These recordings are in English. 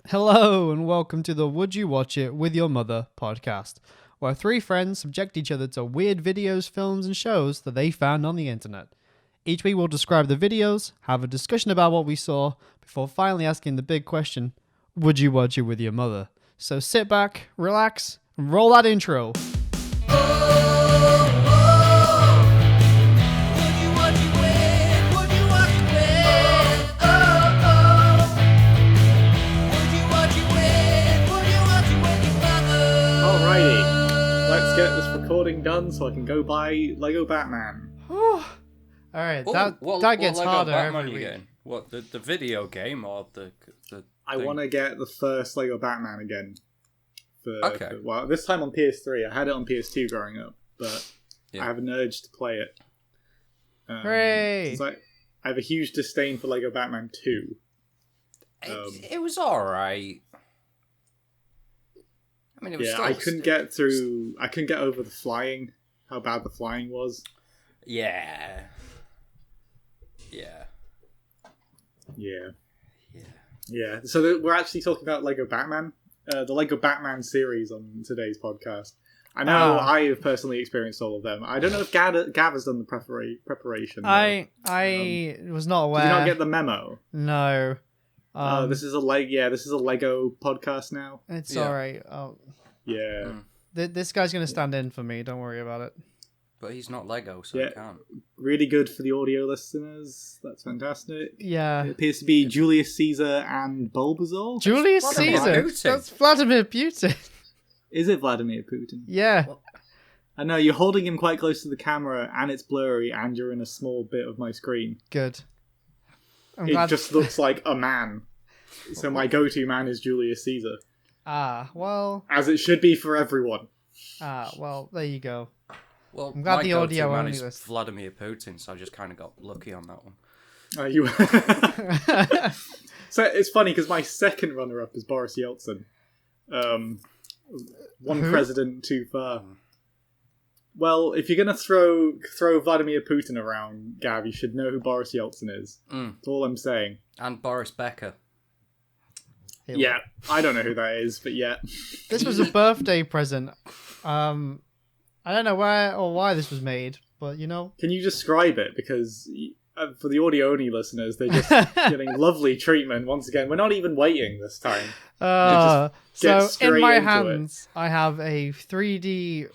Hello and welcome to the Would You Watch It With Your Mother podcast, where three friends subject each other to weird videos, films and shows that they found on the internet. Each week we'll describe the videos, have a discussion about what we saw, before finally asking the big question, would you watch it with your mother? So sit back, relax, and roll that intro. Let's get this recording done so I can go buy Lego Batman. Alright, that gets Lego harder Batman every week. Getting? What, the video game or the I want to get the first Lego Batman again. Okay. Well, this time on PS3. I had it on PS2 growing up, but Yeah. I have an urge to play it. Hooray! I have a huge disdain for Lego Batman 2. It was alright. I mean, it was Yeah, still... I couldn't get over the flying, how bad the flying was. Yeah. So we're actually talking about Lego Batman, the Lego Batman series on today's podcast. I know I have personally experienced all of them. I don't know if Gav has done the preparation. I was not aware. Did you not get the memo? No. This is a Lego podcast now. It's Yeah. alright. Oh, Yeah. this guy's going to stand in for me. Don't worry about it. But he's not Lego, so Yeah. he can't. Really good for the audio listeners. That's fantastic. Yeah. It appears to be Julius Caesar and Bulbasaur. Julius Vladimir Caesar. Putin. That's Vladimir Putin. Is it Vladimir Putin? Yeah. I know, you're holding him quite close to the camera and it's blurry and you're in a small bit of my screen. Good. I'm It glad. just looks like a man. So my go-to man is Julius Caesar. Well. As it should be for everyone. Well, there you go. Well, I'm glad my the go-to audio man only is list. Vladimir Putin, so I just kind of got lucky on that one. You. So it's funny because my second runner-up is Boris Yeltsin. One Who? president too far. Well, if you're gonna throw Vladimir Putin around, Gav, you should know who Boris Yeltsin is. That's all I'm saying. And Boris Becker. Yeah, I don't know who that is, but yeah. This was a birthday present. I don't know where or why this was made, but you know. Can you describe it? Because for the audio-only listeners, they're just getting lovely treatment once again. We're not even waiting this time. So get in straight my into hands, I have a 3D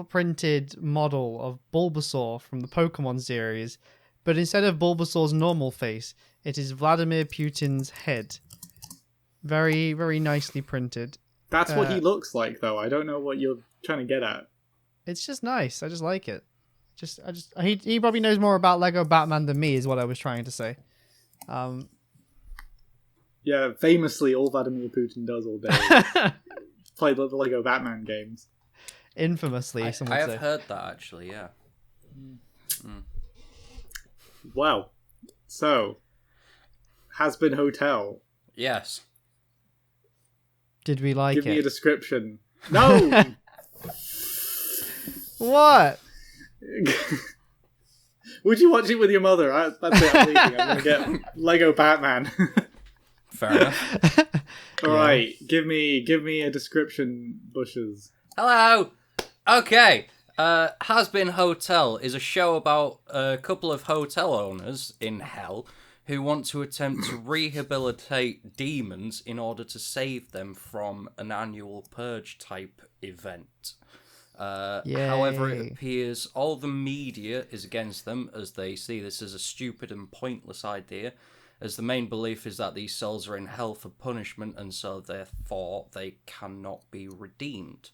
printed model of Bulbasaur from the Pokemon series, but instead of Bulbasaur's normal face, it is Vladimir Putin's head. Very, very nicely printed. That's what he looks like, though. I don't know what you're trying to get at. It's just nice. I just like it. He probably knows more about Lego Batman than me, is what I was trying to say. Yeah, famously, all Vladimir Putin does all day play the Lego Batman games. Infamously, some would I say. have heard that, actually, yeah. Well, so Hazbin Hotel. Yes. Did we like Give it? me a description. No. What? Would you watch it with your mother? That's it. I'm leaving. I'm gonna get Lego Batman. Fair enough. All right, give me a description, Bushes. Hello! Okay, Hazbin Hotel is a show about a couple of hotel owners in hell who want to attempt to rehabilitate demons in order to save them from an annual purge type event. However, it Yay. appears all the media is against them, as they see this as a stupid and pointless idea, as the main belief is that these souls are in hell for punishment and so therefore they cannot be redeemed.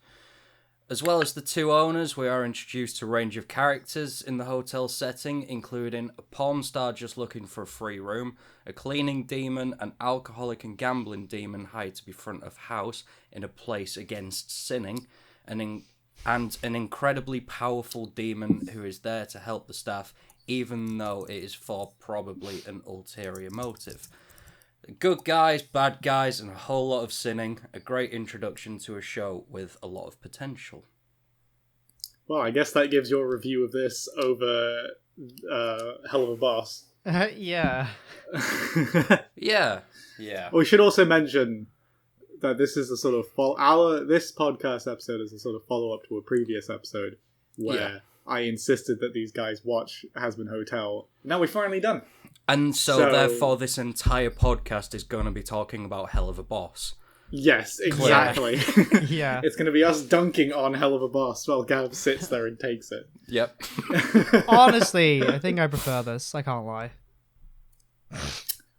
As well as the two owners, we are introduced to a range of characters in the hotel setting, including a porn star just looking for a free room, a cleaning demon, an alcoholic and gambling demon hired to be front of house in a place against sinning, and an incredibly powerful demon who is there to help the staff, even though it is for probably an ulterior motive. Good guys, bad guys, and a whole lot of sinning. A great introduction to a show with a lot of potential. Well, I guess that gives your review of this over Hell of a Boss. Yeah. Yeah. We should also mention that this is a sort of this podcast episode is a sort of follow up to a previous episode where I insisted that these guys watch Hazbin Hotel. Now we're finally done. And so therefore this entire podcast is going to be talking about Hell of a Boss. Yes, exactly. Yeah. It's going to be us dunking on Hell of a Boss while Gav sits there and takes it. Yep. Honestly, I think I prefer this. I can't lie.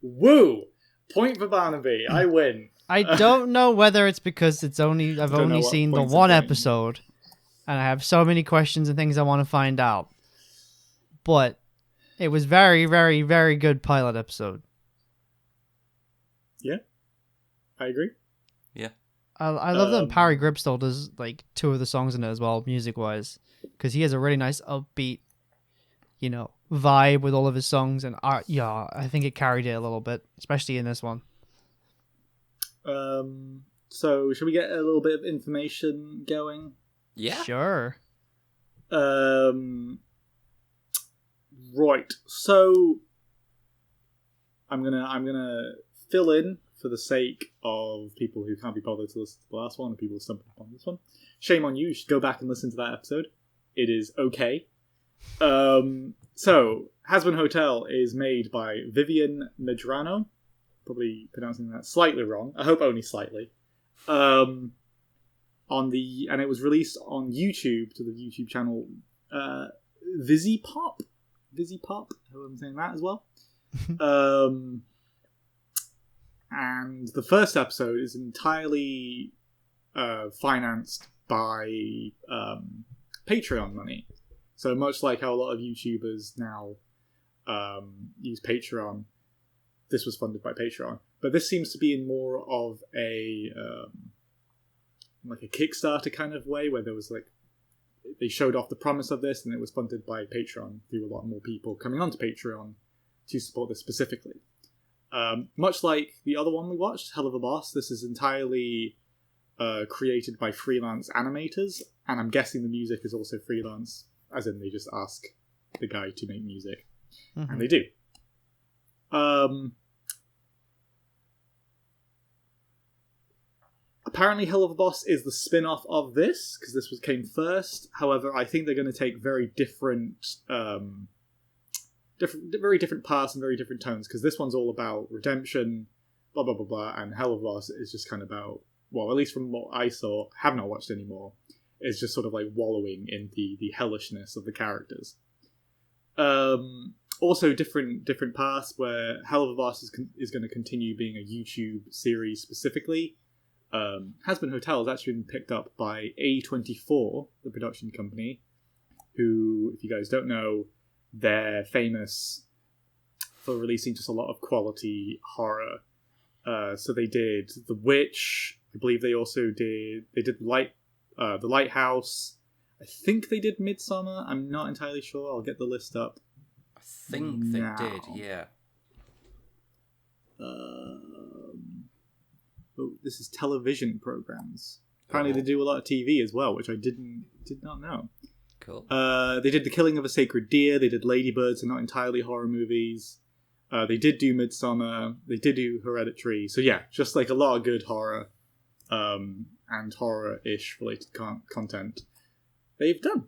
Woo! Point for Barnaby. I win. I don't know whether it's because I've only seen the one episode, and I have so many questions and things I want to find out. But it was very, very, very good pilot episode. Yeah, I agree. Yeah. I love that Parry Gripstall does like 2 of the songs in it as well, music-wise, because he has a really nice upbeat, vibe with all of his songs, and I think it carried it a little bit, especially in this one. So should we get a little bit of information going? Yeah. Sure. Right. So I'm gonna fill in for the sake of people who can't be bothered to listen to the last one and people who stumbled upon this one. Shame on you. You should go back and listen to that episode. It is okay. So Hazbin Hotel is made by Vivian Medrano. Probably pronouncing that slightly wrong. I hope only slightly. And it was released on YouTube to the YouTube channel VisiPop. VisiPop. I hope I'm saying that as well. And the first episode is entirely financed by Patreon money. So much like how a lot of YouTubers now use Patreon, this was funded by Patreon. But this seems to be in more of a like a Kickstarter kind of way, where there was they showed off the promise of this, and it was funded by Patreon through a lot more people coming onto Patreon to support this specifically. Much like the other one we watched, Hell of a Boss, this is entirely created by freelance animators, and I'm guessing the music is also freelance, as in they just ask the guy to make music, and they do. Apparently Hell of a Boss is the spin-off of this, because this came first. However, I think they're going to take very different paths and very different tones, because this one's all about redemption, blah, blah, blah, blah, and Hell of a Boss is just kind of about, well, at least from what I saw, have not watched anymore, is just sort of like wallowing in the hellishness of the characters. Also different paths, where Hell of a Boss is going to continue being a YouTube series specifically. Hazbin Hotel has actually been picked up by A24, the production company, who, if you guys don't know, they're famous for releasing just a lot of quality horror. So they did The Witch. I believe they also did The Lighthouse. I think they did Midsummer. I'm not entirely sure. I'll get the list up. I think they did, yeah. This is television programs. Apparently they do a lot of TV as well, which I did not know. Cool. They did The Killing of a Sacred Deer. They did Ladybirds, and not entirely horror movies. They did do Midsummer. They did do Hereditary. So yeah, just like a lot of good horror and horror-ish related content they've done.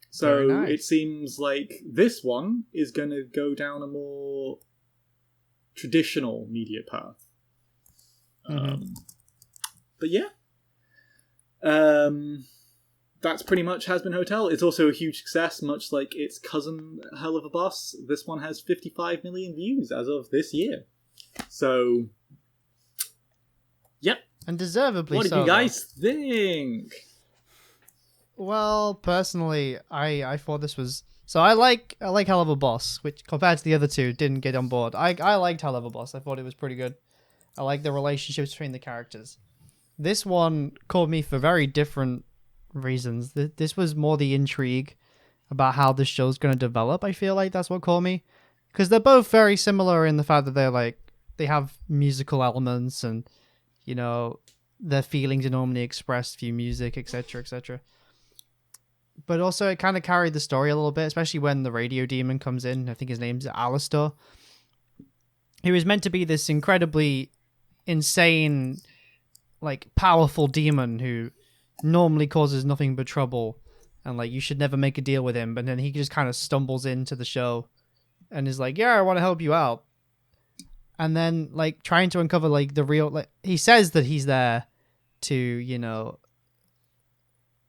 So nice. It seems like this one is going to go down a more traditional media path. But yeah, that's pretty much Hazbin Hotel. It's also a huge success, much like its cousin Hell of a Boss. This one has 55 million views as of this year. So, yep. And deservedly so. What did you guys think? Well, personally, I thought this was... So I like Hell of a Boss, which compared to the other two, didn't get on board. I liked Hell of a Boss. I thought it was pretty good. I like the relationships between the characters. This one caught me for very different reasons. This was more the intrigue about how the show's going to develop. I feel like that's what caught me. Because they're both very similar in the fact that they have musical elements and, their feelings are normally expressed through music, etc., etc. But also it kind of carried the story a little bit, especially when the radio demon comes in. I think his name's Alistair. He was meant to be this incredibly insane, like powerful demon who normally causes nothing but trouble, and like you should never make a deal with him. But then he just kind of stumbles into the show and is like, "Yeah, I want to help you out." And then like trying to uncover like the real, like he says that he's there to, you know,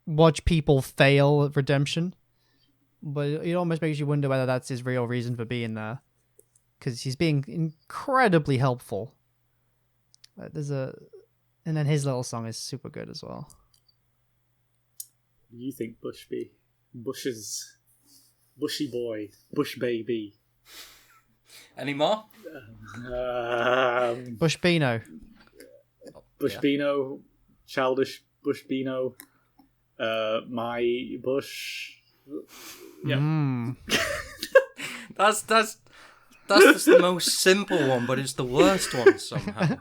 watch people fail at redemption, but it almost makes you wonder whether that's his real reason for being there, because he's being incredibly helpful. And then his little song is super good as well. You think Bushy boy, Bush baby. Any more? Bush Beano. Bush Beano, childish Bush Beano, my Bush. Yeah. That's just the most simple one, but it's the worst one somehow.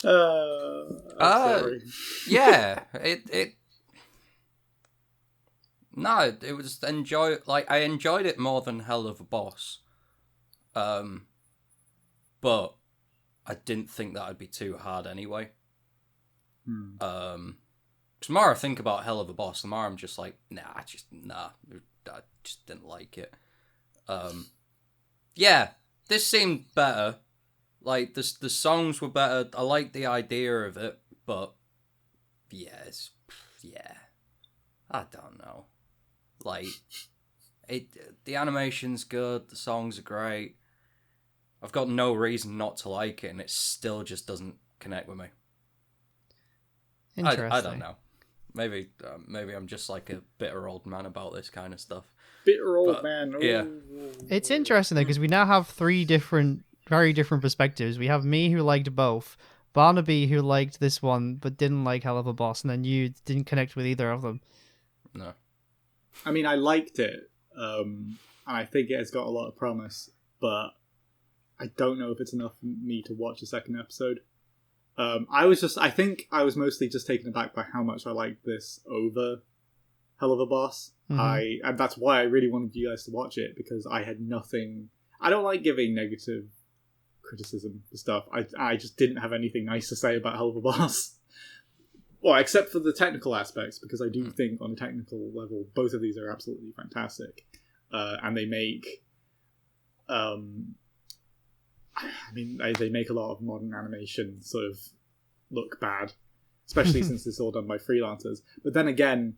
Sorry. Yeah, it was I enjoyed it more than Hell of a Boss. But I didn't think that would be too hard anyway. Because the more I think about Hell of a Boss, the more I'm just like, I just didn't like it. Yeah, this seemed better. Like, the songs were better. I liked the idea of it, but I don't know. Like, the animation's good, the songs are great. I've got no reason not to like it, and it still just doesn't connect with me. Interesting. I don't know. Maybe I'm just like a bitter old man about this kind of stuff. Bitter old man. Ooh. Yeah. It's interesting though, because we now have three very different perspectives. We have me, who liked both, Barnaby, who liked this one but didn't like Hell of a Boss, and then you didn't connect with either of them. No. I mean, I liked it, and I think it has got a lot of promise, but I don't know if it's enough for me to watch a second episode. I think I was mostly just taken aback by how much I liked this over Hell of a Boss. And that's why I really wanted you guys to watch it, because I had nothing. I don't like giving negative criticism for stuff. I just didn't have anything nice to say about Hell of a Boss. Well, except for the technical aspects, because I do think on a technical level, both of these are absolutely fantastic. And they make, they make a lot of modern animation sort of look bad, especially since it's all done by freelancers. But then again,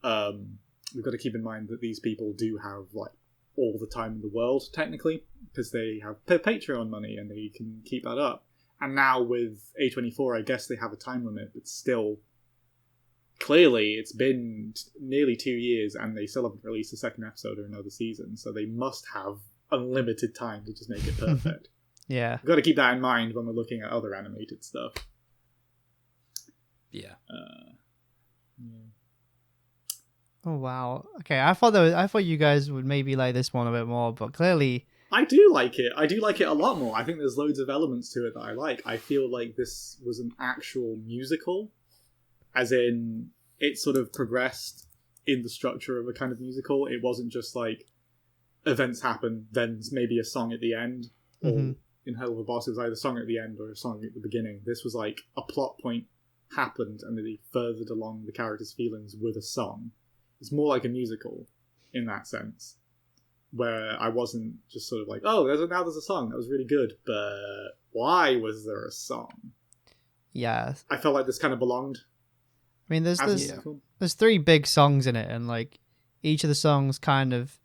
we've got to keep in mind that these people do have like all the time in the world, technically, because they have Patreon money and they can keep that up. And now with A24, I guess they have a time limit, but still, clearly it's been nearly 2 years and they still haven't released a second episode or another season, so they must have unlimited time to just make it perfect. Yeah. We've got to keep that in mind when we're looking at other animated stuff. Yeah. Oh wow. Okay, I thought you guys would maybe like this one a bit more, but clearly I do like it. I do like it a lot more. I think there's loads of elements to it that I like. I feel like this was an actual musical, as in it sort of progressed in the structure of a kind of musical. It wasn't just like events happen, then maybe a song at the end. Or in Hell of a Boss, it was either a song at the end or a song at the beginning. This was like a plot point happened and they furthered along the characters' feelings with a song. It's more like a musical in that sense, where I wasn't just sort of like, oh, there's a song that was really good, but why was there a song? Yeah, I felt like this kind of belonged. I mean, there's three big songs in it, and like each of the songs kind of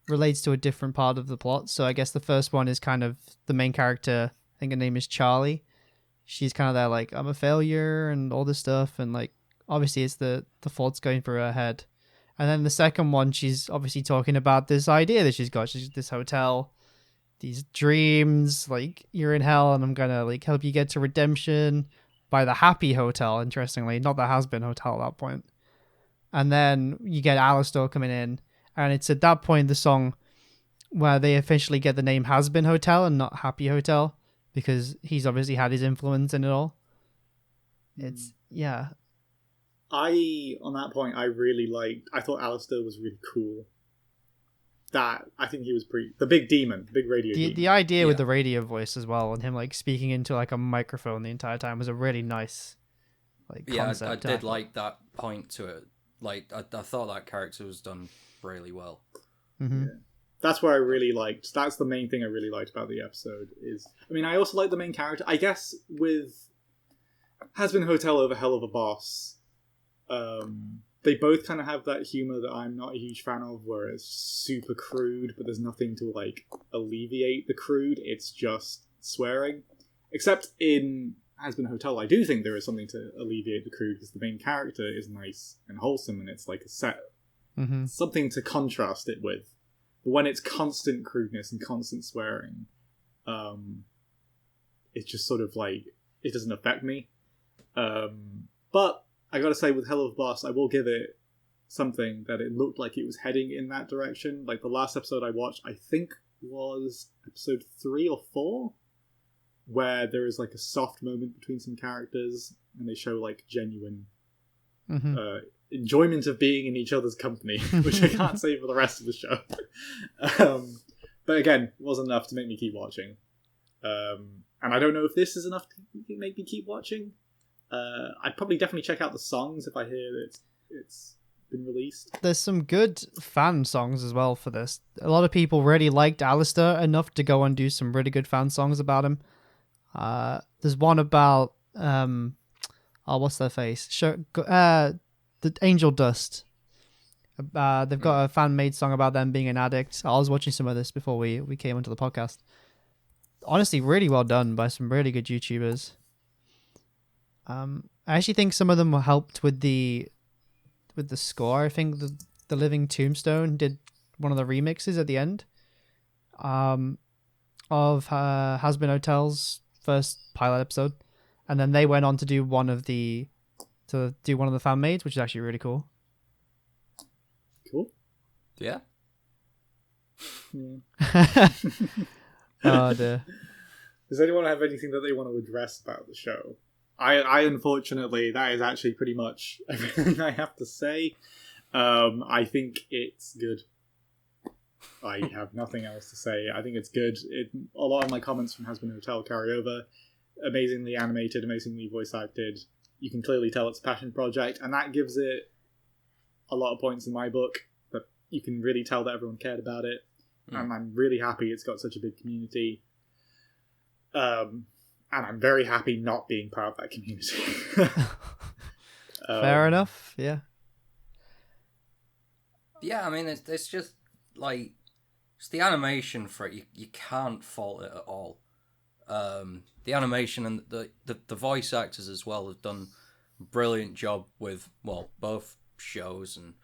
relates to a different part of the plot. So I guess the first one is kind of the main character. I think her name is Charlie. She's kind of there like, I'm a failure and all this stuff, and like obviously it's the thoughts going through her head. And then the second one, she's obviously talking about this idea that she's got. She's this hotel, these dreams, like you're in hell and I'm gonna like help you get to redemption by the Happy Hotel, interestingly, not the Hazbin Hotel at that point. And then you get Alistair coming in, and it's at that point the song where they officially get the name Hazbin Hotel and not Happy Hotel, because he's obviously had his influence in it all. It's, yeah. On that point, I thought Alistair was really cool. that I think he was the big demon, the big radio demon. The idea with the radio voice as well, and him like speaking into like a microphone the entire time was a really nice concept. I did like that point to it. Like I thought that character was done really well. Mm-hmm. Yeah. That's what I really liked. That's the main thing I really liked about the episode. I also like the main character. I guess with Hazbin Hotel over Hell of a Boss, they both kind of have that humor that I'm not a huge fan of, where it's super crude, but there's nothing to like alleviate the crude. It's just swearing. Except in Hazbin Hotel, I do think there is something to alleviate the crude, because the main character is nice and wholesome, and it's like a set something to contrast it with. But when it's constant crudeness and constant swearing, it's just sort of like, it doesn't affect me. But I gotta say, with Hell of a Boss, I will give it something that it looked like it was heading in that direction. Like the last episode I watched, I think was episode 3 or 4, where there is like a soft moment between some characters, and they show like genuine enjoyment of being in each other's company, which I can't say for the rest of the show. But again, it wasn't enough to make me keep watching. And I don't know if this is enough to make me keep watching. I'd probably definitely check out the songs if I hear that it's been released. There's some good fan songs as well for this. A lot of people really liked Alistair enough to go and do some really good fan songs about him. There's one about what's their face? The Angel Dust. They've got a fan-made song about them being an addict. I was watching some of this before we came onto the podcast. Honestly, really well done by some really good YouTubers. I actually think some of them were helped with the score. I think the Living Tombstone did one of the remixes at the end of Hazbin Hotel's first pilot episode, and then they went on to do one of the fan mades, which is actually really cool. Cool. Yeah. Oh dear. Does anyone have anything that they want to address about the show? I unfortunately, that is actually pretty much everything I have to say. I think it's good. I have nothing else to say. I think it's good. A lot of my comments from Hazbin Hotel carry over. Amazingly animated, amazingly voice acted. You can clearly tell it's a passion project, and that gives it a lot of points in my book. But you can really tell that everyone cared about it, and I'm really happy it's got such a big community. And I'm very happy not being part of that community. Fair enough. Yeah. Yeah, I mean, it's just like, it's the animation for it. You can't fault it at all. The animation and the voice actors as well have done a brilliant job with, well, both shows, and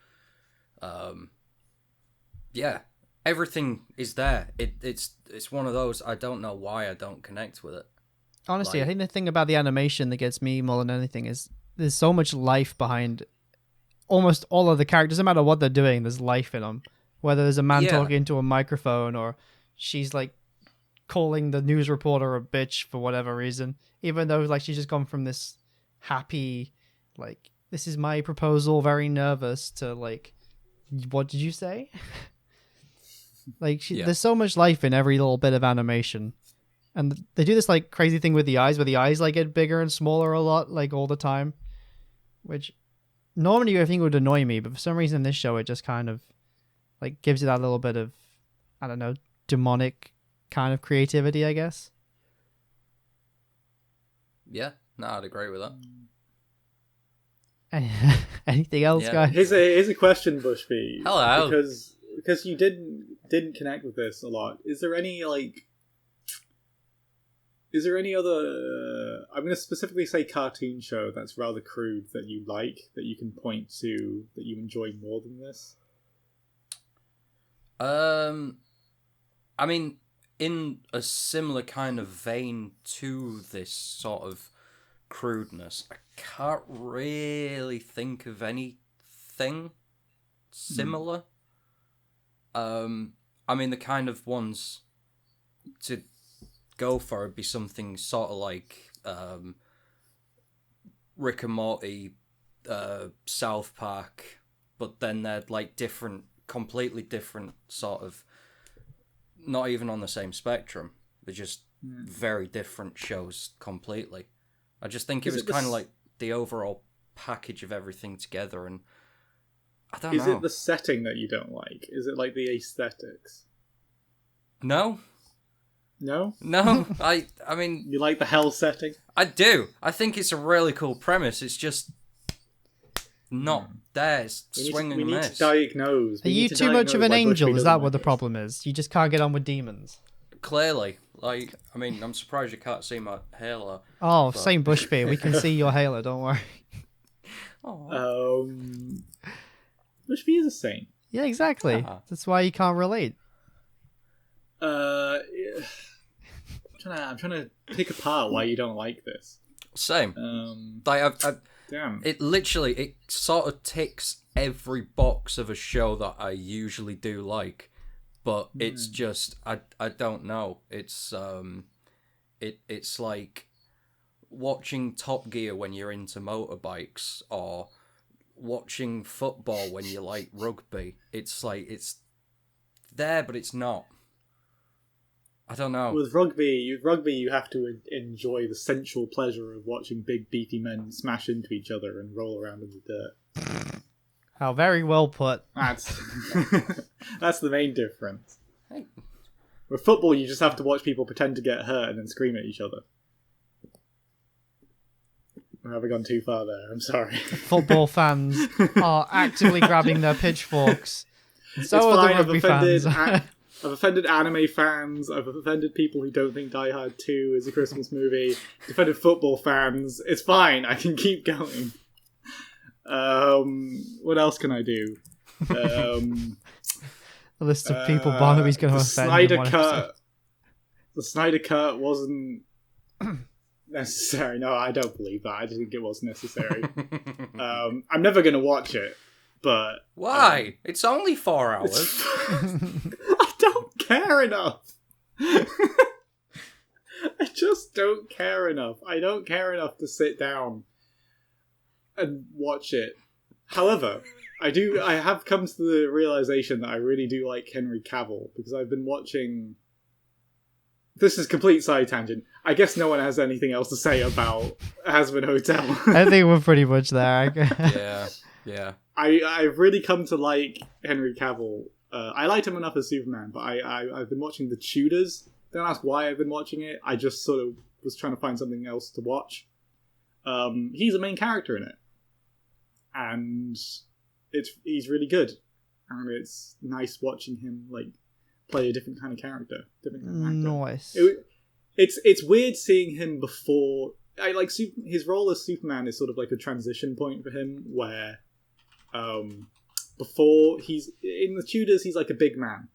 yeah, everything is there. It's one of those, I don't know why I don't connect with it. Honestly, I think the thing about the animation that gets me more than anything is there's so much life behind almost all of the characters. No matter what they're doing, there's life in them. Whether there's a man talking into a microphone, or she's like calling the news reporter a bitch for whatever reason, even though like she's just gone from this happy, like, this is my proposal, very nervous, to like, what did you say? Like, there's so much life in every little bit of animation. And they do this like crazy thing with the eyes, where the eyes like get bigger and smaller a lot, like all the time, which normally I think would annoy me, but for some reason in this show it just kind of like gives you that little bit of, I don't know, demonic kind of creativity, I guess. Yeah, no, I'd agree with that. Anything else, guys? Here's a question, Bushby. Hello. Because you didn't connect with this a lot. Is there any other, I'm going to specifically say cartoon show that's rather crude that you like, that you can point to, that you enjoy more than this? I mean, in a similar kind of vein to this sort of crudeness, I can't really think of anything similar. I mean, the kind of ones to go for would be something sort of like Rick and Morty, South Park, but then they're like different completely different sort of, not even on the same spectrum. They're just very different shows completely. I just think it was kind of like the overall package of everything together, and I don't know. Is it the setting that you don't like? Is it like the aesthetics? No. No? No, I mean... You like the hell setting? I do. I think it's a really cool premise. It's just not there. It's swinging we a need miss. to diagnose. Are you too much of an angel? Is that what the problem is? You just can't get on with demons? Clearly. Like, I mean, I'm surprised you can't see my halo. Oh, same Bushby. We can see your halo, don't worry. Bushby is a saint. Yeah, exactly. Yeah. That's why you can't relate. I'm trying to pick apart why you don't like this. Same. Like, Damn. it sort of ticks every box of a show that I usually do like, but it's just I don't know. It's it's like watching Top Gear when you're into motorbikes, or watching football when you like rugby. It's like it's there, but it's not. I don't know. With rugby, you have to enjoy the sensual pleasure of watching big beefy men smash into each other and roll around in the dirt. How very well put. That's that's the main difference. Hey. With football, you just have to watch people pretend to get hurt and then scream at each other. Have I gone too far there? I'm sorry. Football fans are actively grabbing their pitchforks. So are the rugby fans. I've offended anime fans. I've offended people who don't think Die Hard 2 is a Christmas movie. I've offended football fans. It's fine. I can keep going. What else can I do? A list of people Barnaby's going to offend. The Snyder Cut wasn't necessary. No, I don't believe that. I just think it was necessary. I'm never going to watch it, but... Why? It's only 4 hours. I don't care enough. I just don't care enough. I don't care enough to sit down and watch it. However, I have come to the realization that I really do like Henry Cavill, because I've been watching... This is complete side tangent. I guess no one has anything else to say about Hazbin Hotel. I think we're pretty much there. Yeah. I've really come to like Henry Cavill. I liked him enough as Superman, but I've been watching The Tudors. Don't ask why I've been watching it. I just sort of was trying to find something else to watch. He's a main character in it, and he's really good, and it's nice watching him like play a different kind of character, different kind of actor. Nice. It's weird seeing him before. I like his role as Superman is sort of like a transition point for him, where before he's in The Tudors, he's like a big man.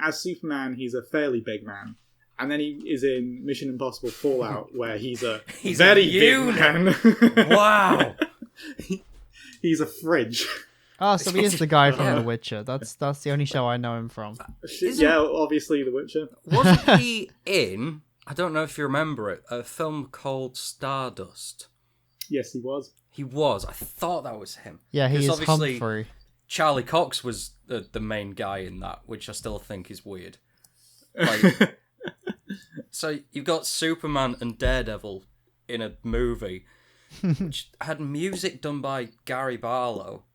As Superman, he's a fairly big man, and then he is in Mission Impossible Fallout, where he's very big man. Wow. He's a fridge. Oh, so he is the guy from The Witcher. That's the only show I know him from. Yeah, obviously The Witcher. Wasn't he in, I don't know if you remember it, a film called Stardust? Yes, he was. He was. I thought that was him. Yeah, he is obviously Humphrey. Charlie Cox was the main guy in that, which I still think is weird. Like, so you've got Superman and Daredevil in a movie which had music done by Gary Barlow.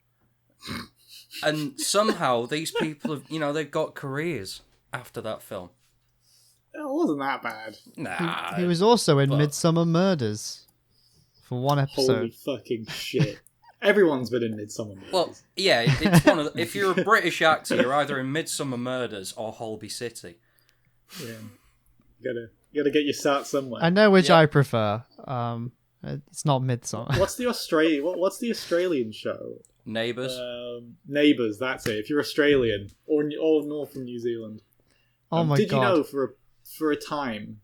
And somehow these people have, they've got careers after that film. It wasn't that bad. Nah. He was also in Midsummer Murders for one episode. Holy fucking shit. Everyone's been in Midsummer Murders. Well, yeah, it's one of if you're a British actor, you're either in Midsummer Murders or Holby City. Yeah. You gotta get your start somewhere. I know which I prefer. It's not Midsummer. What's the Australian show? Neighbours. Neighbours, that's it. If you're Australian or north from New Zealand. Oh my god. Did you know for a time,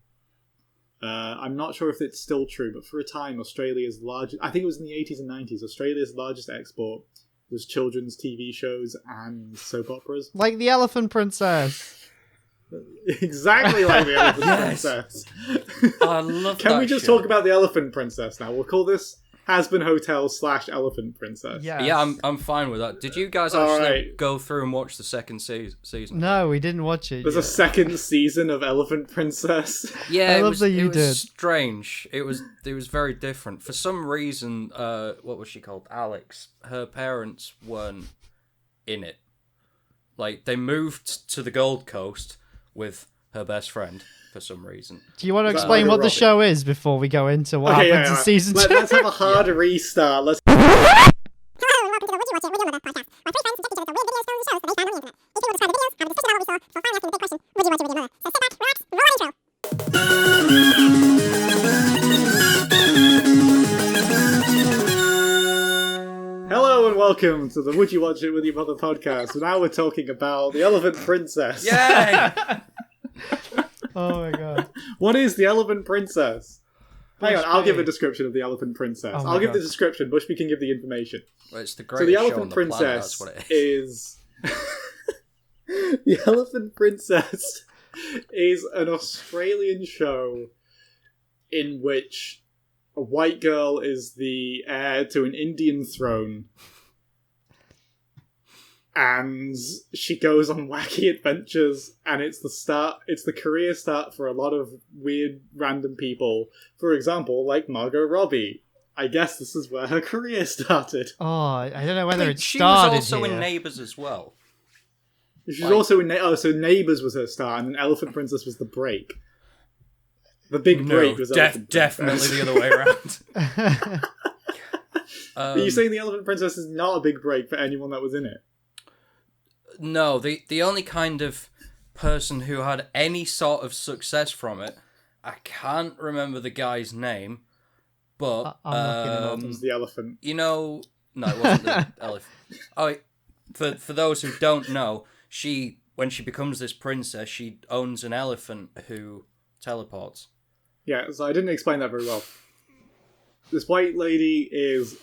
I'm not sure if it's still true, but for a time Australia's largest, I think it was in the 80s and 90s, Australia's largest export was children's TV shows and soap operas. Like The Elephant Princess. Exactly like The Elephant Princess. I love Can that we just show. talk about The Elephant Princess now? We'll call this Hazbin Hotel / Elephant Princess. Yes. Yeah, I'm fine with that. Did you guys actually go through and watch the second season? No, we didn't watch it. There's a second season of Elephant Princess. Yeah, I love that you it was did. strange. It was very different. For some reason, what was she called? Alex. Her parents weren't in it. Like, they moved to the Gold Coast with her best friend for some reason. Do you want to explain what the show is before we go into what happens in season 2? Let's have a hard restart. Let's. Hello and welcome to the Would You Watch It With Your Mother podcast, where three friends subject each other to weird videos, films, and shows that they found on the internet. Each week we'll describe the videos, have a discussion about what we saw, before finally asking the big question, would you watch it with your mother? So sit back, relax, and roll that intro. Hello and welcome to the Would You Watch It With Your Mother podcast. Now we're talking about the Elephant Princess. Yay! Oh my god. What is the Elephant Princess? Hang on, I'll give a Bushby. description of the Elephant Princess. Oh my I'll give the God. description, Bushby can give the information. Well, it's the So the greatest show on Elephant the planet, Princess that's what it is. The Elephant Princess is an Australian show in which a white girl is the heir to an Indian throne. And she goes on wacky adventures, and it's the career start for a lot of weird random people. For example, like Margot Robbie. I guess this is where her career started. Oh, I don't know whether it She started was also here. in Neighbours as well. She's also in so Neighbours was her star, and then Elephant Princess was the break. The big break was Elephant definitely Princess. the other way around. But you're saying the Elephant Princess is not a big break for anyone that was in it? No, the only kind of person who had any sort of success from it, I can't remember the guy's name, but I'm looking it up. It was the elephant. you know, no, it wasn't the elephant. Oh, for those who don't know, when she becomes this princess, she owns an elephant who teleports. Yeah, so I didn't explain that very well. This white lady is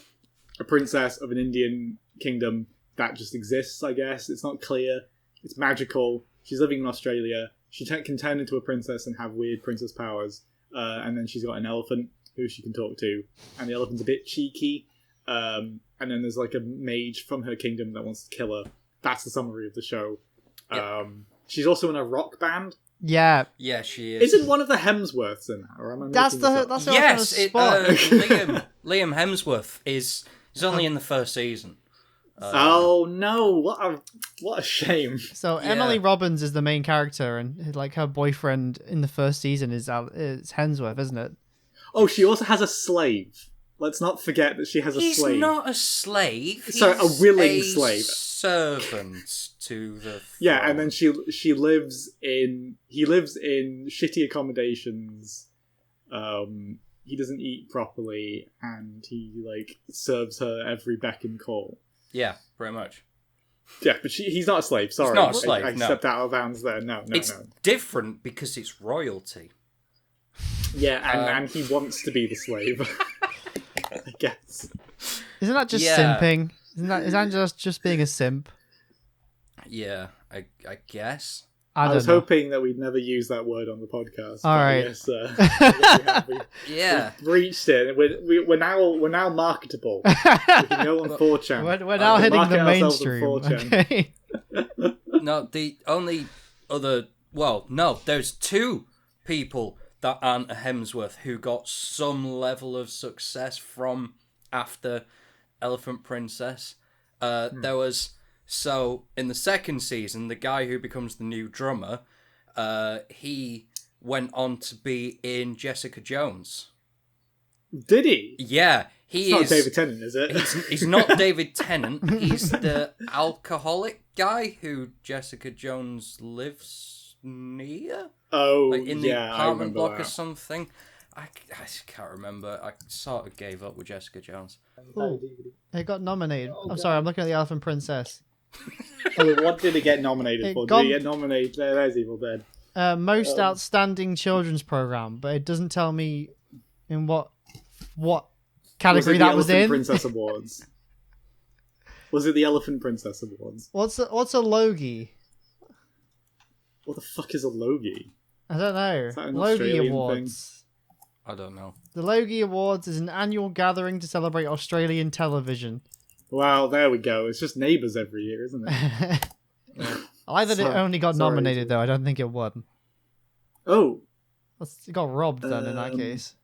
a princess of an Indian kingdom that just exists, I guess. It's not clear. It's magical. She's living in Australia. She can turn into a princess and have weird princess powers. And then she's got an elephant who she can talk to. And the elephant's a bit cheeky. And then there's like a mage from her kingdom that wants to kill her. That's the summary of the show. Yep. She's also in a rock band. Yeah. Yeah, she is. Isn't one of the Hemsworths in that? Or am I That's making this up? what Yes, I was Liam Hemsworth is only in the first season. Oh no! What a shame. So Yeah. Emily Robbins is the main character, and like her boyfriend in the first season is Hemsworth, isn't it? Oh, she also has a slave. Let's not forget that she has a He's slave. not a slave. Sorry, a He's willing a slave. Servant to the Yeah, throne. and then he lives in shitty accommodations. He doesn't eat properly, and he like serves her every beck and call. Yeah, pretty much. Yeah, but he's not a slave. Sorry, not a slave, I no. stepped out of bounds there. No. It's different because it's royalty. Yeah, and he wants to be the slave. I guess. Isn't that just Yeah. simping? Isn't that just being a simp? Yeah, I guess. I I was don't know. hoping that we'd never use that word on the podcast. All but right. I guess, I guess we have. Yeah. We've reached it. We're now marketable. We can go on 4chan. We're now hitting market the ourselves on mainstream. 4chan. Okay. No, the only other... Well, no, there's two people that aren't a Hemsworth who got some level of success from after Elephant Princess. There was... So, in the second season, the guy who becomes the new drummer, he went on to be in Jessica Jones. Did he? Yeah, It's not David Tennant, is it? He's not David Tennant. He's the alcoholic guy who Jessica Jones lives near, Oh, like in the yeah, I apartment remember block or that. something. I can't remember. I sort of gave up with Jessica Jones. Ooh, it got nominated. I'm sorry, I'm looking at the Elephant Princess. Oh, what did it get nominated for? got- Did it get nominated? There's Evil Dead. Most outstanding children's program, but it doesn't tell me in what category that was the Elephant in. Princess Awards? Was it the Elephant Princess Awards? What's a Logie? What the fuck is a Logie? I don't know. that an Logie Australian Awards. I don't know. The Logie Awards is an annual gathering to celebrate Australian television. Well, there we go. It's just Neighbours every year, isn't it? I like that it only got nominated, though. I don't think it won. Oh. It got robbed, then, in that case.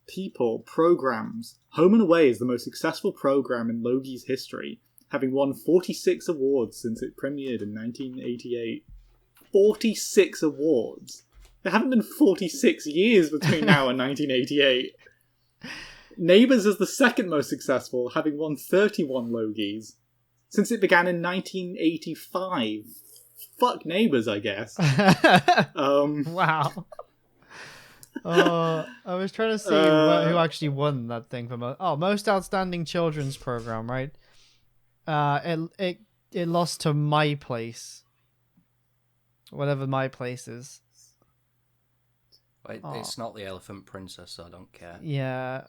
People, programs. Home and Away is the most successful program in Logie's history, having won 46 awards since it premiered in 1988. 46 awards. There haven't been 46 years between now and 1988. Neighbours is the second most successful, having won 31 Logies since it began in 1985. Fuck Neighbours, I guess. Wow. I was trying to see who actually won that thing for most outstanding children's program, right? It lost to My Place, whatever My Place is. It's not the Elephant Princess, so I don't care. Yeah.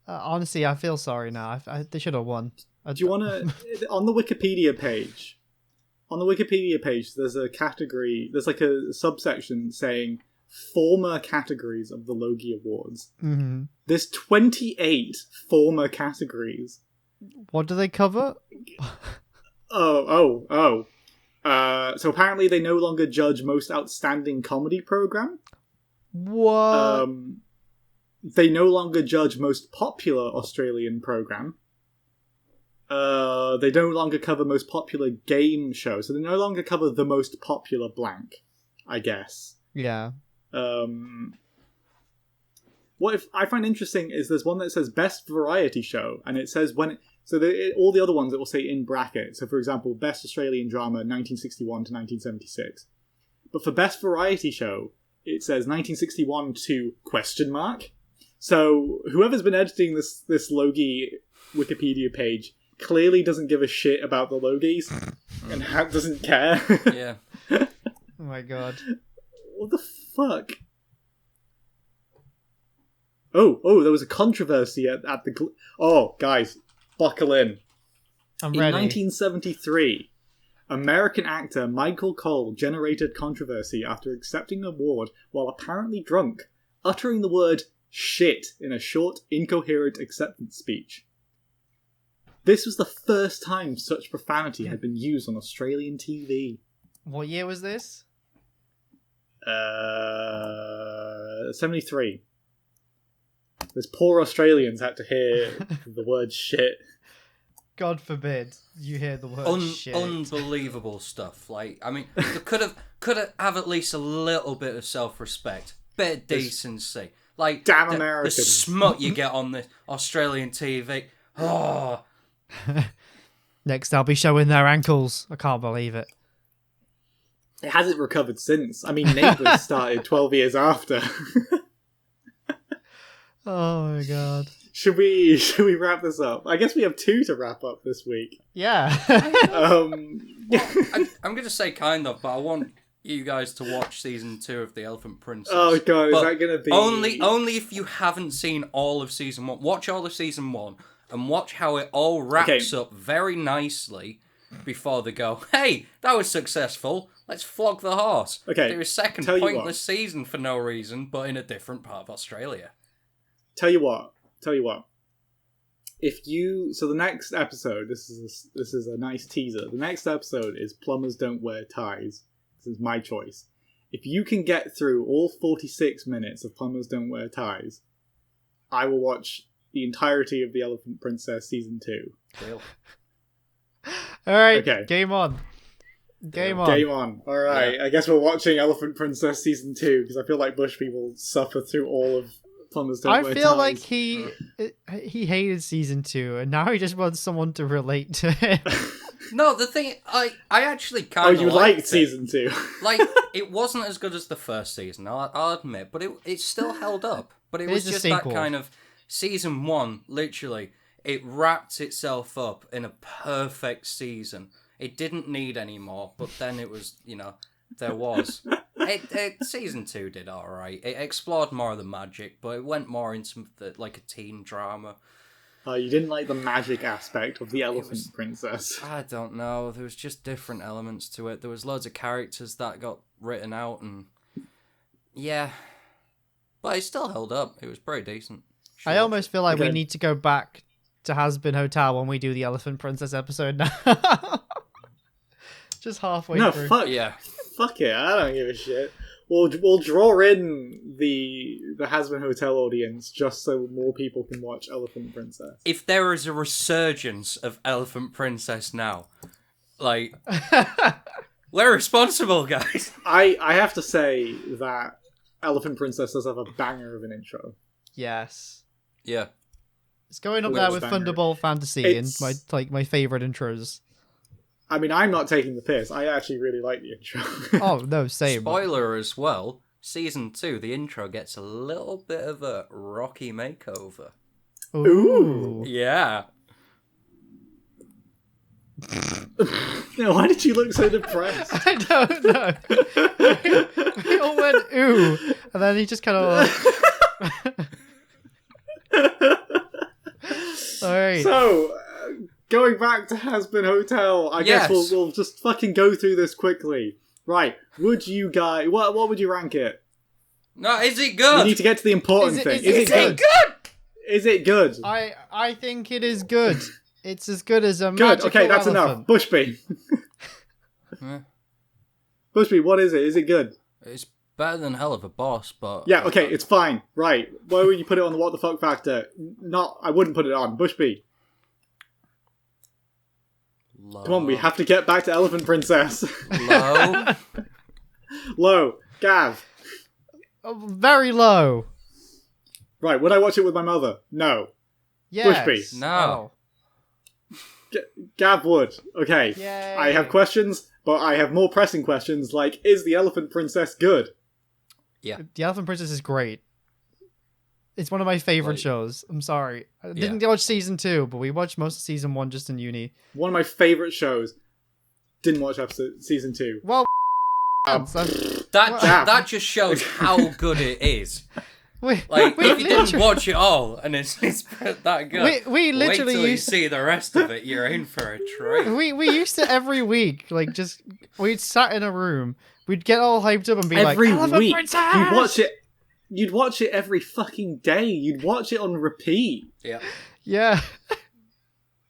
Honestly, I feel sorry now. They should have won. Do you want to on the Wikipedia page? On the Wikipedia page, there's a category. There's like a subsection saying former categories of the Logie Awards. Mm-hmm. There's 28 former categories. What do they cover? So apparently they no longer judge most outstanding comedy program. What? They no longer judge most popular Australian program. They no longer cover most popular game show, so they no longer cover the most popular blank, I guess. Yeah. What if I find interesting is there's one that says best variety show, and it says all the other ones it will say in brackets. So, for example, best Australian drama 1961 to 1976. But for best variety show, it says 1961 to ? So whoever's been editing this Logie Wikipedia page clearly doesn't give a shit about the Logies and doesn't care. Yeah. Oh my god. What the fuck? Oh, there was a controversy at the... guys, buckle in. I'm ready. In 1973, American actor Michael Cole generated controversy after accepting an award while apparently drunk, uttering the word shit in a short, incoherent acceptance speech. This was the first time such profanity had been used on Australian TV. What year was this? 73. Those poor Australians had to hear the word shit. God forbid you hear the word shit. Unbelievable stuff. Like, I mean, they could have at least a little bit of self-respect, bit of decency. Like, damn the Americans. smut you get on the Australian TV. Oh. Next, they'll be showing their ankles. I can't believe it. It hasn't recovered since. I mean, Neighbours started 12 years after. Oh my god. Should we wrap this up? I guess we have 2 to wrap up this week. Yeah. I'm going to say kind of, but I want you guys to watch season 2 of The Elephant Princess. Oh god, but is that going to be... Only if you haven't seen all of season 1. Watch all of season 1 and watch how it all wraps up very nicely before they go, hey, that was successful. Let's flog the horse. Okay. Do a second pointless season for no reason, but in a different part of Australia. Tell you what. So the next episode, this is a nice teaser. The next episode is Plumbers Don't Wear Ties. This is my choice. If you can get through all 46 minutes of Plumbers Don't Wear Ties, I will watch the entirety of The Elephant Princess Season 2. Deal. Alright, Okay. Game on. Game on. Alright, yeah. I guess we're watching Elephant Princess Season 2, because I feel like bush people suffer through all of Plumbers Don't Wear Ties. I feel like he hated season 2, and now he just wants someone to relate to him. No, the thing, I actually kind of you liked season 2. Like, it wasn't as good as the first season, I'll admit, but it still held up. But it was just that kind of season 1, literally, it wrapped itself up in a perfect season. It didn't need any more, but then it was, there was. Season 2 did alright. It explored more of the magic, but it went more into like a teen drama. You didn't like the magic aspect of the Elephant Princess. I don't know. There was just different elements to it. There was loads of characters that got written out, and Yeah. But it still held up. It was pretty decent. I Sure. almost feel like we Okay. need to go back to Hazbin Hotel when we do the Elephant Princess episode now. Just halfway No, through. fuck. Yeah. Fuck it. I don't give a shit. We'll draw in the Hazbin Hotel audience just so more people can watch Elephant Princess. If there is a resurgence of Elephant Princess now, like, we're responsible, guys. I have to say that Elephant Princess does have a banger of an intro. Yes. Yeah. It's going up Which there with banger? Thunderbolt Fantasy It's- and my favorite intros. I mean, I'm not taking the piss. I actually really like the intro. Oh no, same. Spoiler as well. Season 2, the intro gets a little bit of a rocky makeover. Ooh. Yeah. No, why did you look so depressed? I don't know. We all went ooh, and then he just kind of. All right. So, going back to Hazbin Hotel, I guess Yes. we'll just fucking go through this quickly. Right, would you guys... What would you rank it? No, is it We good? need to get to the important Is thing. it- Is it good? Is it good? I think it is good. It's as good as a Good, magical okay, that's elephant. enough. Bushby. Eh, Bushby, what is it? Is it good? It's better than Hell of a Boss, but... Yeah, okay, it's fine. Right, why would you put it on the what the fuck factor? Not, I wouldn't put it on. Bushby, Low. come on, we have to get back to Elephant Princess. Low. Low. Gav. Oh, very low. Right, would I watch it with my mother? No. Yes. Bushby. No. Gav would. Okay. Yay. I have questions, but I have more pressing questions like, is the Elephant Princess good? The Elephant Princess is great. It's one of my favorite Like- shows. I'm sorry. I didn't watch season 2, but we watched most of season 1 just in uni. One of my favourite shows. Didn't watch season 2. Well, Um, That just shows how good it is. we Like, we if you didn't literally- watch it all, and it's that good, we literally wait till you used see the rest of it, you're in for a treat. we used to every week, like, just we'd sat in a room, we'd get all hyped up and be every like, Elephant week. Princess! You'd watch it every fucking day. You'd watch it on repeat. Yeah. Yeah.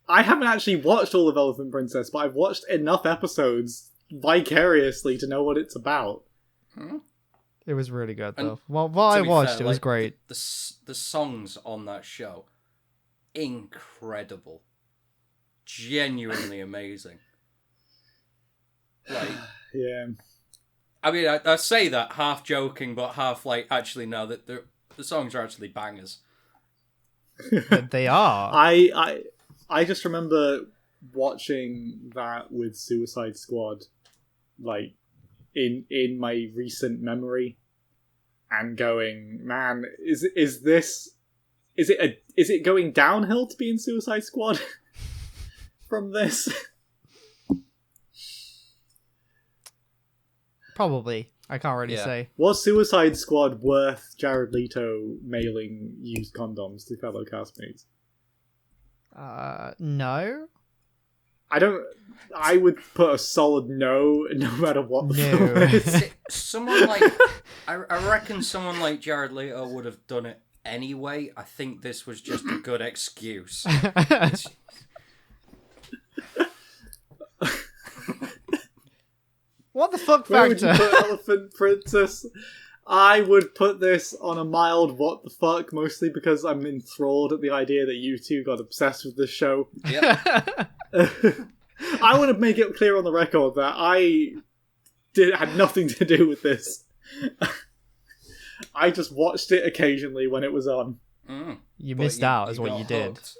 I haven't actually watched all of Elephant Princess, but I've watched enough episodes vicariously to know what it's about. It was really good, And though. Well, while I To be watched, fair, it was like, great. The songs on that show, incredible, genuinely amazing. Like, Yeah. I mean, I say that half joking, but half like actually no, that the songs are actually bangers. They are. I just remember watching that with Suicide Squad, like in my recent memory, and going, man, is it going downhill to be in Suicide Squad from this? Probably. I can't really Yeah. say. Was Suicide Squad worth Jared Leto mailing used condoms to fellow castmates? No. I would put a solid no matter what the No. film is. Someone like I reckon someone like Jared Leto would have done it anyway. I think this was just a good excuse. It's- What the fuck Where would you factor? put Elephant Princess? I would put this on a mild what the fuck, mostly because I'm enthralled at the idea that you two got obsessed with this show. yeah. I want to make it clear on the record that I had nothing to do with this. I just watched it occasionally when it was on. Mm. You But missed out, is what got you did. hooked.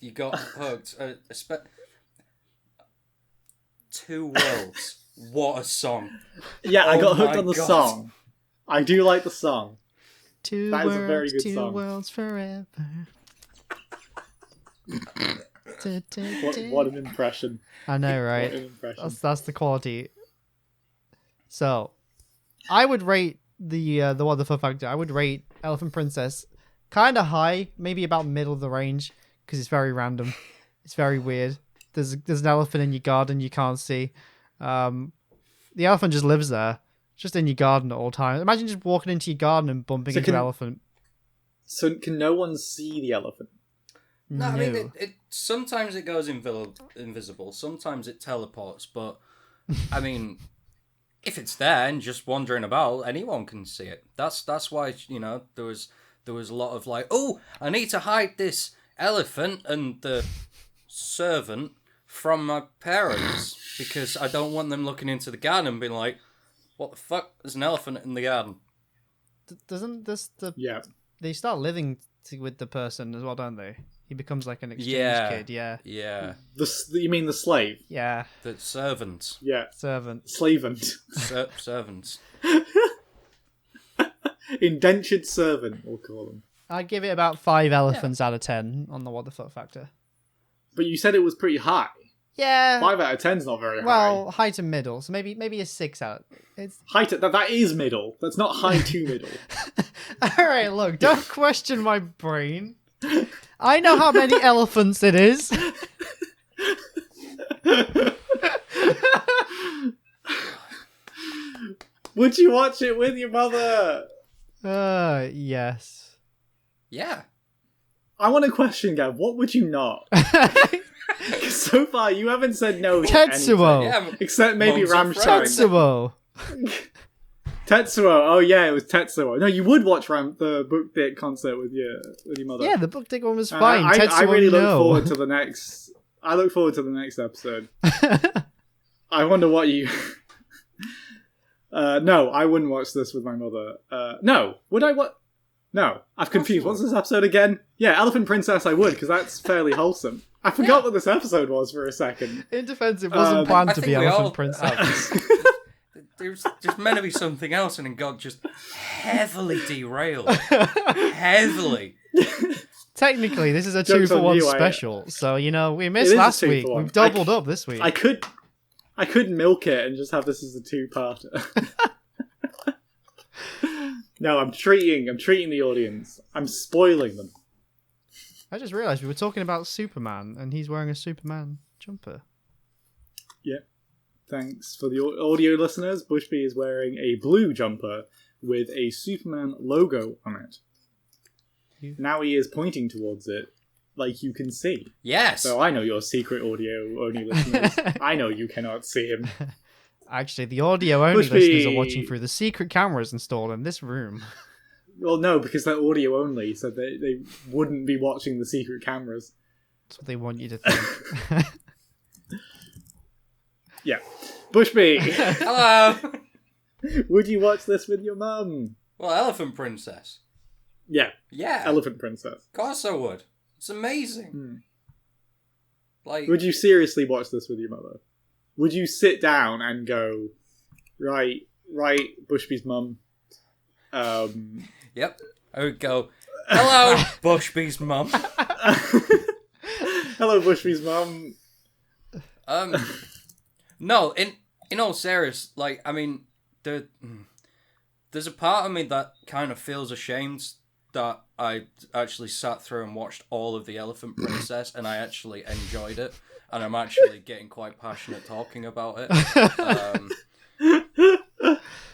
You got hooked. Two Worlds. What a song. Yeah, I Oh got hooked my on the God. song. I do like the song. Two That is a worlds, very good two song. worlds forever. What an impression. I know, What right? an impression. That's the quality. So, I would rate the what the fuck factor. I would rate Elephant Princess kind of high, maybe about middle of the range, because it's very random. It's very weird. There's an elephant in your garden you can't see. The elephant just lives there, Just in your garden at all times. Imagine just walking into your garden and bumping into an elephant. So can no one see the elephant? No, I mean, it sometimes it goes invisible, sometimes it teleports, but, I mean, if it's there and just wandering about, anyone can see it. That's why, you know, there was a lot of like, oh, I need to hide this elephant and the servant from my parents, because I don't want them looking into the garden and being like, what the fuck, there's an elephant in the garden. Doesn't this... Yeah. They start living with the person as well, don't they? He becomes like an exchange kid, yeah. Yeah. You mean the slave? Yeah. The servant. Yeah. Servant. Slavant. Servants. Indentured servant, we'll call them. I'd give it about 5 elephants out of 10 on the what the fuck factor. But you said it was pretty high. Yeah. 5 out of 10 is not very high. Well, high to middle, so maybe a 6 out. It's... High to... That is middle. That's not high to middle. Alright, look, don't question my brain. I know how many elephants it is. Would you watch it with your mother? Yes. Yeah. I want to question, Gav. What would you not? So far, you haven't said no to Tetsuo. anything. Yeah, except maybe Mom's Rammstein. Tetsuo. Tetsuo. Oh yeah, it was Tetsuo. No, you would watch the Book Dick concert with your mother. Yeah, the Book Dick one was fine. Tetsuo, I really look no. forward to the next. I look forward to the next episode. I wonder what you. No, I wouldn't watch this with my mother. No, would I? What? No, I've confused. What's this episode again? Yeah, Elephant Princess. I would, because that's fairly wholesome. I forgot what this episode was for a second. In defense, it wasn't planned to be Elephant Princess. There's just meant to be something else, and it got just heavily derailed. Heavily. Technically, this is a Jokes on 2-for-1 you, special, so, you know, we It missed is a last 2 week. for 1. We've doubled up this week. I could milk it and just have this as a 2-parter. No, I'm treating the audience. I'm spoiling them. I just realised we were talking about Superman, and he's wearing a Superman jumper. Yeah. Thanks for the audio listeners. Bushby is wearing a blue jumper with a Superman logo on it. Now he is pointing towards it, like you can see. Yes. So I know your secret audio only listeners. I know you cannot see him. Actually, the audio-only listeners are watching through the secret cameras installed in this room. Well, no, because they're audio only, so they wouldn't be watching the secret cameras. That's what they want you to think. Yeah. Bushby, Hello. would you watch this with your mum? Well, Elephant Princess. Yeah. Yeah. Elephant Princess. Of course I would. It's amazing. Like, Would you seriously watch this with your mother? Would you sit down and go, right, Bushby's mum? Yep. I would go, hello, Bushby's mum. Hello, Bushby's mum. No, in all serious, like, I mean, there's a part of me that kind of feels ashamed that I actually sat through and watched all of The Elephant Princess, and I actually enjoyed it, and I'm actually getting quite passionate talking about it.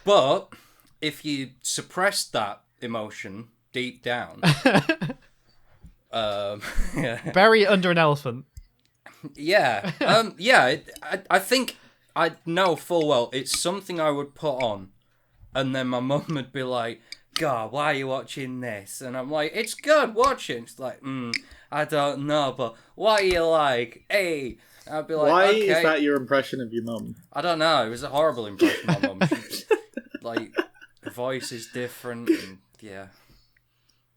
But if you suppress that emotion deep down, yeah. Bury it under an elephant. Yeah, I think I know full well it's something I would put on, and then my mum would be like, God, why are you watching this? And I'm like, it's good, watch it. It's like, I don't know, but what are you like? Hey. I'd be like, why okay. is that your impression of your mum? I don't know, it was a horrible impression of my mum. Like, her voice is different, and yeah.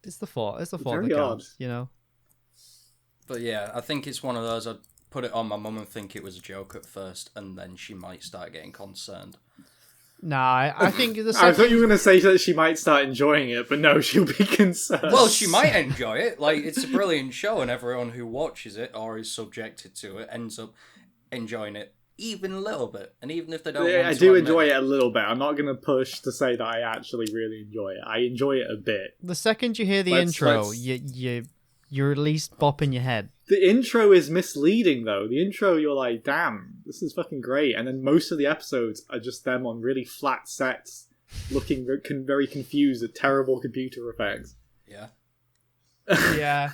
It's the thought Very that odd. counts, you know? But yeah, I think it's one of those, I'd put it on my mum and think it was a joke at first, and then she might start getting concerned. Nah, I think the I thought you were going to say that she might start enjoying it, but no, she'll be concerned. Well, she might enjoy it. Like, it's a brilliant show, and everyone who watches it or is subjected to it ends up enjoying it even a little bit. And even if they don't, I do enjoy it a little bit. I'm not going to push to say that I actually really enjoy it. I enjoy it a bit. The second you hear the intro, you you're at least bopping your head. The intro is misleading, though. The intro, you're like, damn, this is fucking great. And then most of the episodes are just them on really flat sets, looking very confused at terrible computer effects. Yeah. Yeah.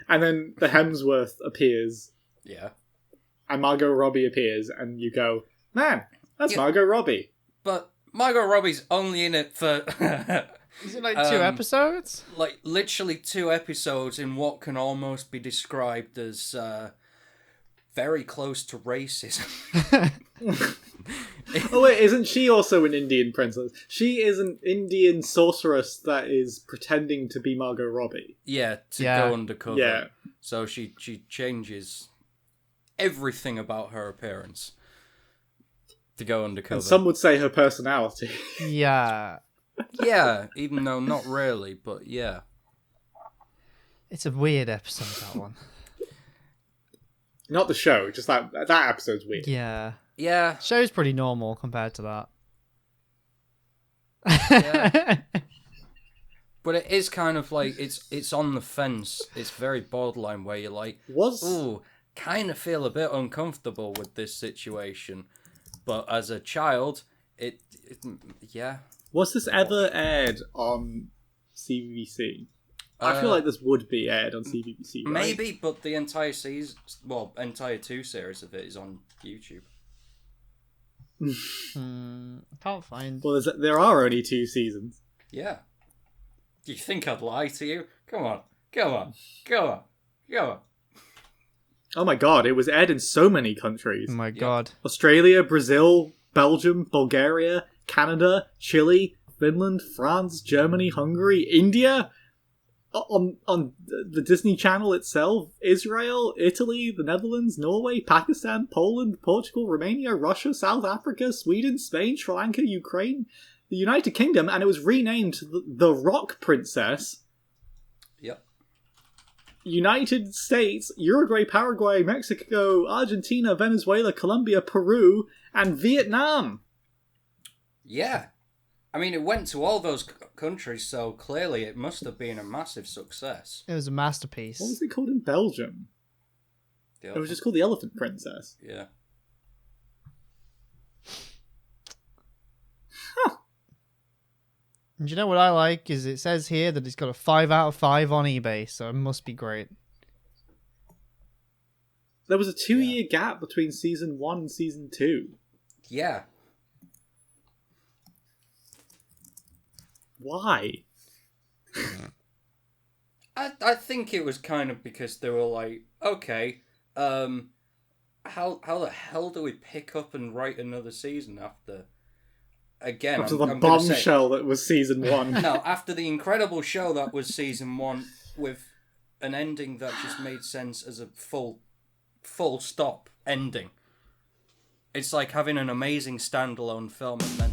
And then the Hemsworth appears. Yeah. And Margot Robbie appears, and you go, man, that's Margot Robbie. But Margot Robbie's only in it for... Is it like 2 episodes? Like, literally 2 episodes in what can almost be described as very close to racism. Oh wait, isn't she also an Indian princess? She is an Indian sorceress that is pretending to be Margot Robbie. Yeah, to go undercover. Yeah. So she changes everything about her appearance to go undercover. And some would say her personality. Yeah. Yeah, even though not really, but yeah. It's a weird episode, that one. Not the show, just that episode's weird. Yeah. Yeah. Show's pretty normal compared to that. Yeah. But it is kind of like, it's on the fence. It's very borderline where you're like, ooh, kind of feel a bit uncomfortable with this situation. But as a child, yeah. Was this ever aired on CBBC? I feel like this would be aired on CBBC, right? Maybe, but the entire season, entire 2 series of it is on YouTube. Can't find. Well, there are only 2 seasons. Yeah. Do you think I'd lie to you? Come on. Go on. Oh my god, it was aired in so many countries. Oh my god. Australia, Brazil, Belgium, Bulgaria, Canada, Chile, Finland, France, Germany, Hungary, India, on the Disney Channel itself, Israel, Italy, the Netherlands, Norway, Pakistan, Poland, Portugal, Romania, Russia, South Africa, Sweden, Spain, Sri Lanka, Ukraine, the United Kingdom, and it was renamed the Rock Princess. Yep. United States, Uruguay, Paraguay, Mexico, Argentina, Venezuela, Colombia, Peru, and Vietnam. Yeah. I mean, it went to all those countries, so clearly it must have been a massive success. It was a masterpiece. What was it called in Belgium? It was just called The Elephant Princess. Yeah. Huh. And you know what I like is it says here that it's got a 5 out of 5 on eBay, so it must be great. There was a 2-year gap between season 1 and season 2. Yeah. Why? I think it was kind of because they were like, okay, how the hell do we pick up and write another season after? Again, after the I'm bombshell that was season 1. No, after the incredible show that was season 1 with an ending that just made sense as a full stop ending. It's like having an amazing standalone film and then